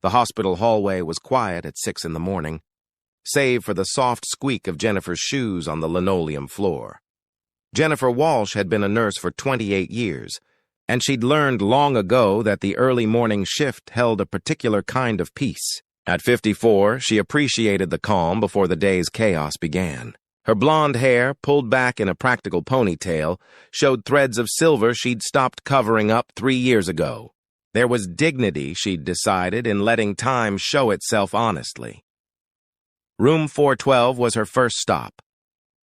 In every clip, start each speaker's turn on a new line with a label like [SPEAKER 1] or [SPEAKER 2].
[SPEAKER 1] The hospital hallway was quiet at 6 in the morning, save for the soft squeak of Jennifer's shoes on the linoleum floor. Jennifer Walsh had been a nurse for 28 years, and she'd learned long ago that the early morning shift held a particular kind of peace. At 54, she appreciated the calm before the day's chaos began. Her blonde hair, pulled back in a practical ponytail, showed threads of silver she'd stopped covering up 3 years ago. There was dignity, she'd decided, in letting time show itself honestly. Room 412 was her first stop.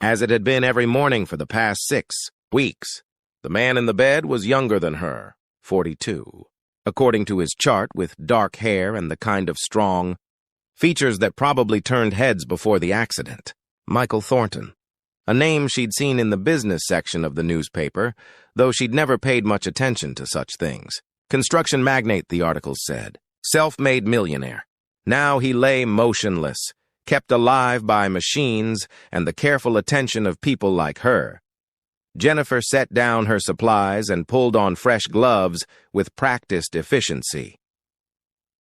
[SPEAKER 1] As it had been every morning for the past 6 weeks, the man in the bed was younger than her, 42. According to his chart, with dark hair and the kind of strong features that probably turned heads before the accident. Michael Thornton, a name she'd seen in the business section of the newspaper, though she'd never paid much attention to such things. Construction magnate, the article said. Self-made millionaire. Now he lay motionless, kept alive by machines and the careful attention of people like her. Jennifer set down her supplies and pulled on fresh gloves with practiced efficiency.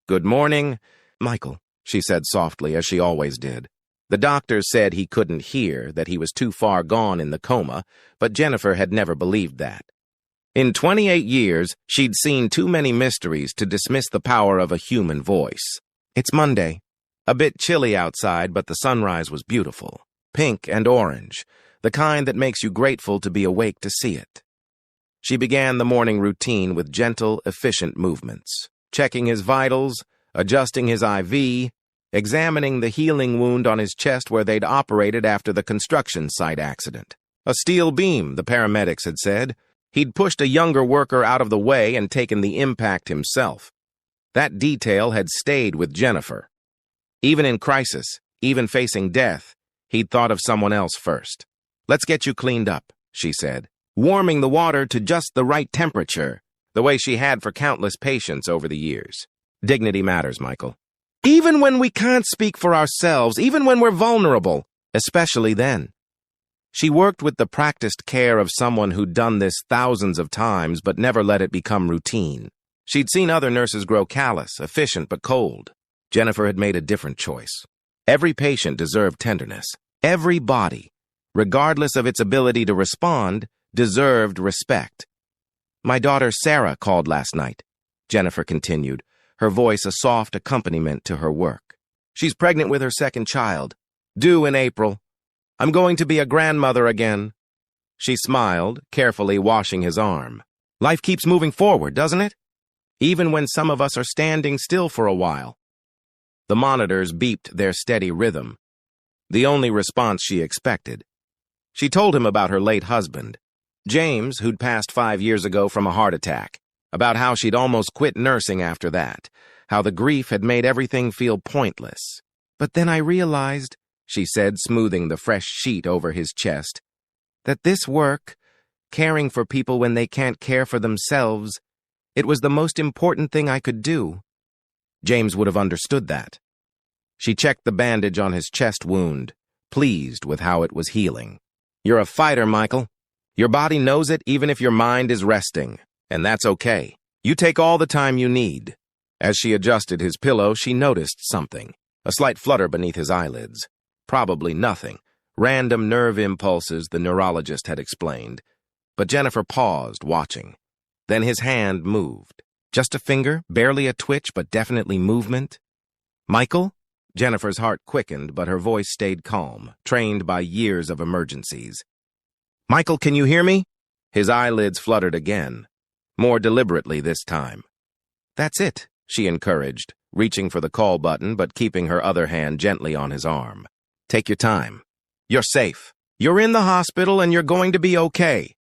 [SPEAKER 1] "Good morning, Michael," she said softly, as she always did. The doctors said he couldn't hear, that he was too far gone in the coma, but Jennifer had never believed that. In 28 years, she'd seen too many mysteries to dismiss the power of a human voice. "It's Monday. A bit chilly outside, but the sunrise was beautiful. Pink and orange, the kind that makes you grateful to be awake to see it." She began the morning routine with gentle, efficient movements, checking his vitals, adjusting his IV, examining the healing wound on his chest where they'd operated after the construction site accident. A steel beam, the paramedics had said. He'd pushed a younger worker out of the way and taken the impact himself. That detail had stayed with Jennifer. Even in crisis, even facing death, he'd thought of someone else first. "Let's get you cleaned up," she said, warming the water to just the right temperature, the way she had for countless patients over the years. "Dignity matters, Michael. Even when we can't speak for ourselves, even when we're vulnerable, especially then." She worked with the practiced care of someone who'd done this thousands of times but never let it become routine. She'd seen other nurses grow callous, efficient but cold. Jennifer had made a different choice. Every patient deserved tenderness. Every body, regardless of its ability to respond, deserved respect. "My daughter Sarah called last night," Jennifer continued, her voice a soft accompaniment to her work. "She's pregnant with her second child, due in April. I'm going to be a grandmother again." She smiled, carefully washing his arm. "Life keeps moving forward, doesn't it? Even when some of us are standing still for a while." The monitors beeped their steady rhythm, the only response she expected. She told him about her late husband, James, who'd passed 5 years ago from a heart attack, about how she'd almost quit nursing after that, how the grief had made everything feel pointless. "But then I realized," she said, smoothing the fresh sheet over his chest, "that this work, caring for people when they can't care for themselves, it was the most important thing I could do." James would have understood that. She checked the bandage on his chest wound, pleased with how it was healing. "You're a fighter, Michael. Your body knows it even if your mind is resting, and that's okay. You take all the time you need." As she adjusted his pillow, she noticed something, a slight flutter beneath his eyelids. Probably nothing. Random nerve impulses, the neurologist had explained. But Jennifer paused, watching. Then his hand moved. Just a finger, barely a twitch, but definitely movement. "Michael?" Jennifer's heart quickened, but her voice stayed calm, trained by years of emergencies. "Michael, can you hear me?" His eyelids fluttered again, more deliberately this time. "That's it," she encouraged, reaching for the call button but keeping her other hand gently on his arm. "Take your time. You're safe. You're in the hospital and you're going to be okay."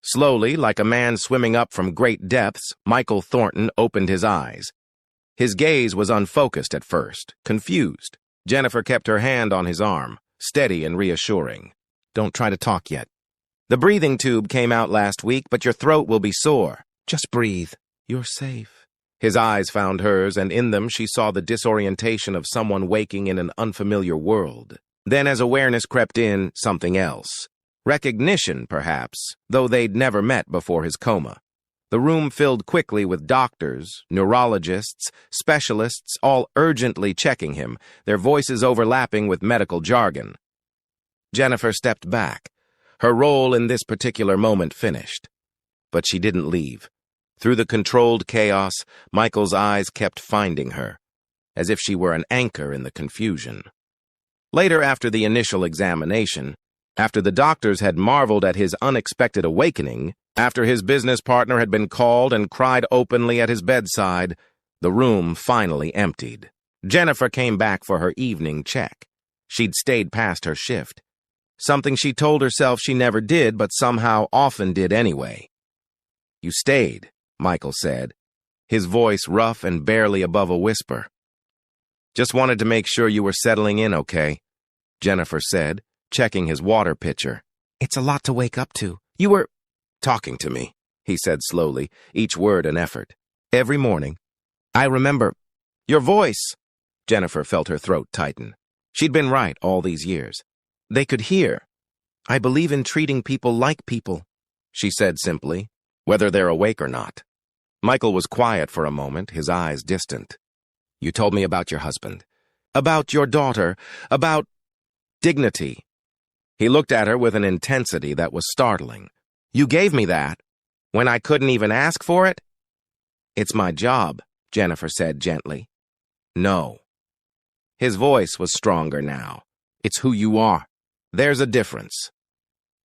[SPEAKER 1] Slowly, like a man swimming up from great depths, Michael Thornton opened his eyes. His gaze was unfocused at first, confused. Jennifer kept her hand on his arm, steady and reassuring. "Don't try to talk yet. The breathing tube came out last week, but your throat will be sore. Just breathe. You're safe." His eyes found hers, and in them she saw the disorientation of someone waking in an unfamiliar world. Then, as awareness crept in, something else. Recognition, perhaps, though they'd never met before his coma. The room filled quickly with doctors, neurologists, specialists, all urgently checking him, their voices overlapping with medical jargon. Jennifer stepped back, her role in this particular moment finished. But she didn't leave. Through the controlled chaos, Michael's eyes kept finding her, as if she were an anchor in the confusion. Later, after the initial examination, after the doctors had marveled at his unexpected awakening, after his business partner had been called and cried openly at his bedside, the room finally emptied. Jennifer came back for her evening check. She'd stayed past her shift. Something she told herself she never did, but somehow often did anyway. "You stayed," Michael said, his voice rough and barely above a whisper. "Just wanted to make sure you were settling in okay," Jennifer said, checking his water pitcher. "It's a lot to wake up to. You were talking to me," he said slowly, each word an effort. "Every morning. I remember your voice." Jennifer felt her throat tighten. She'd been right all these years. They could hear. "I believe in treating people like people," she said simply, whether they're awake or not. Michael was quiet for a moment, his eyes distant. "You told me about your husband, about your daughter, about dignity." He looked at her with an intensity that was startling. "You gave me that, when I couldn't even ask for it?" "It's my job," Jennifer said gently. "No." His voice was stronger now. "It's who you are. There's a difference."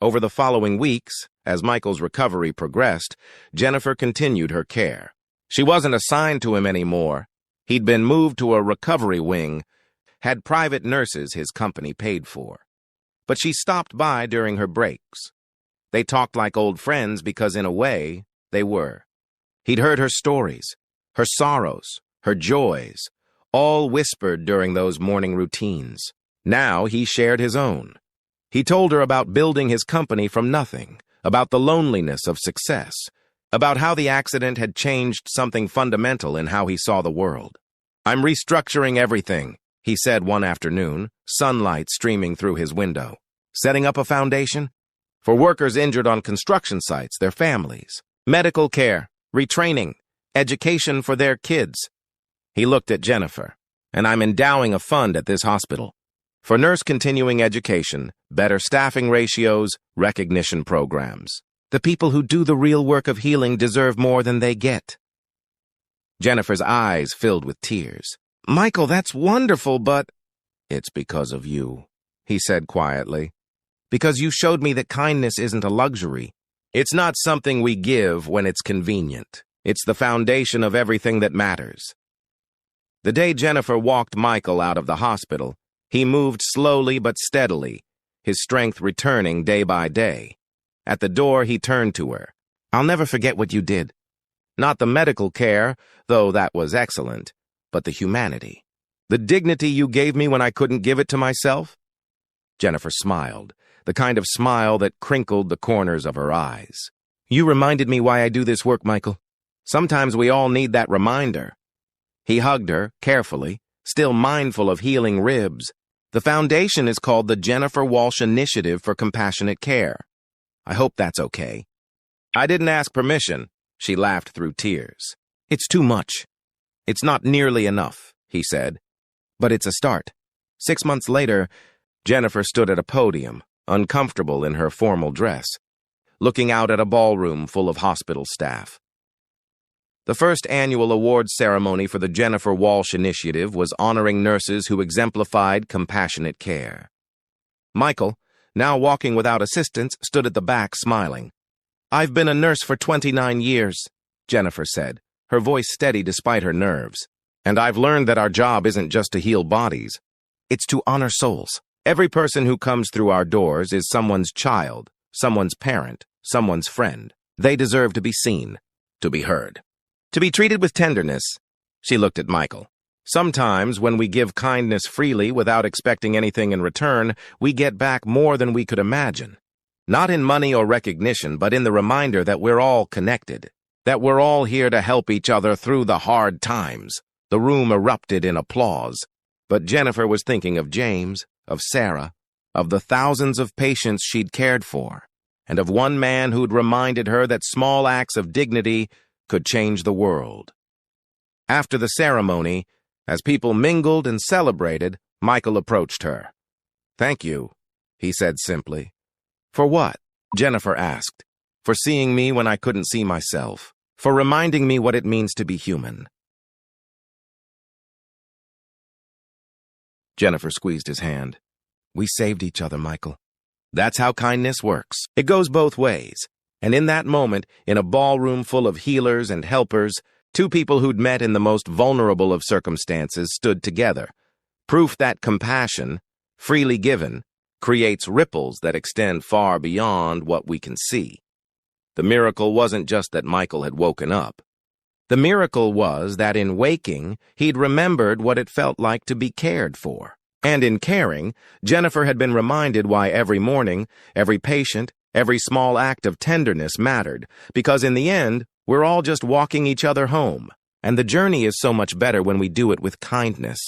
[SPEAKER 1] Over the following weeks, as Michael's recovery progressed, Jennifer continued her care. She wasn't assigned to him anymore. He'd been moved to a recovery wing, had private nurses his company paid for. But she stopped by during her breaks. They talked like old friends because, in a way, they were. He'd heard her stories, her sorrows, her joys, all whispered during those morning routines. Now he shared his own. He told her about building his company from nothing, about the loneliness of success, about how the accident had changed something fundamental in how he saw the world. "I'm restructuring everything," he said one afternoon, sunlight streaming through his window. "Setting up a foundation for workers injured on construction sites, their families, medical care, retraining, education for their kids." He looked at Jennifer. "And I'm endowing a fund at this hospital for nurse continuing education, better staffing ratios, recognition programs. The people who do the real work of healing deserve more than they get." Jennifer's eyes filled with tears. "Michael, that's wonderful, but—" "It's because of you," he said quietly. "Because you showed me that kindness isn't a luxury. It's not something we give when it's convenient. It's the foundation of everything that matters." The day Jennifer walked Michael out of the hospital, he moved slowly but steadily, his strength returning day by day. At the door, he turned to her. "I'll never forget what you did. Not the medical care, though that was excellent, but the humanity. The dignity you gave me when I couldn't give it to myself." Jennifer smiled, the kind of smile that crinkled the corners of her eyes. "You reminded me why I do this work, Michael. Sometimes we all need that reminder." He hugged her, carefully, still mindful of healing ribs. "The foundation is called the Jennifer Walsh Initiative for Compassionate Care. I hope that's okay." "I didn't ask permission," she laughed through tears. "It's too much. It's not nearly enough," he said. "But it's a start." 6 months later, Jennifer stood at a podium, uncomfortable in her formal dress, looking out at a ballroom full of hospital staff. The first annual awards ceremony for the Jennifer Walsh Initiative was honoring nurses who exemplified compassionate care. Michael, now walking without assistance, stood at the back smiling. "I've been a nurse for 29 years, Jennifer said, her voice steady despite her nerves. "And I've learned that our job isn't just to heal bodies. It's to honor souls. Every person who comes through our doors is someone's child, someone's parent, someone's friend. They deserve to be seen, to be heard, to be treated with tenderness." She looked at Michael. "Sometimes, when we give kindness freely without expecting anything in return, we get back more than we could imagine. Not in money or recognition, but in the reminder that we're all connected, that we're all here to help each other through the hard times." The room erupted in applause, but Jennifer was thinking of James, of Sarah, of the thousands of patients she'd cared for. and of one man who'd reminded her that small acts of dignity could change the world. After the ceremony, as people mingled and celebrated, Michael approached her. "Thank you," he said simply. "For what?" Jennifer asked. "For seeing me when I couldn't see myself. For reminding me what it means to be human." Jennifer squeezed his hand. "We saved each other, Michael. That's how kindness works. It goes both ways. And in that moment, in a ballroom full of healers and helpers, two people who'd met in the most vulnerable of circumstances stood together. Proof that compassion, freely given, creates ripples that extend far beyond what we can see. The miracle wasn't just that Michael had woken up. The miracle was that in waking, he'd remembered what it felt like to be cared for. And in caring, Jennifer had been reminded why every morning, every patient, every small act of tenderness mattered, because in the end, we're all just walking each other home, and the journey is so much better when we do it with kindness.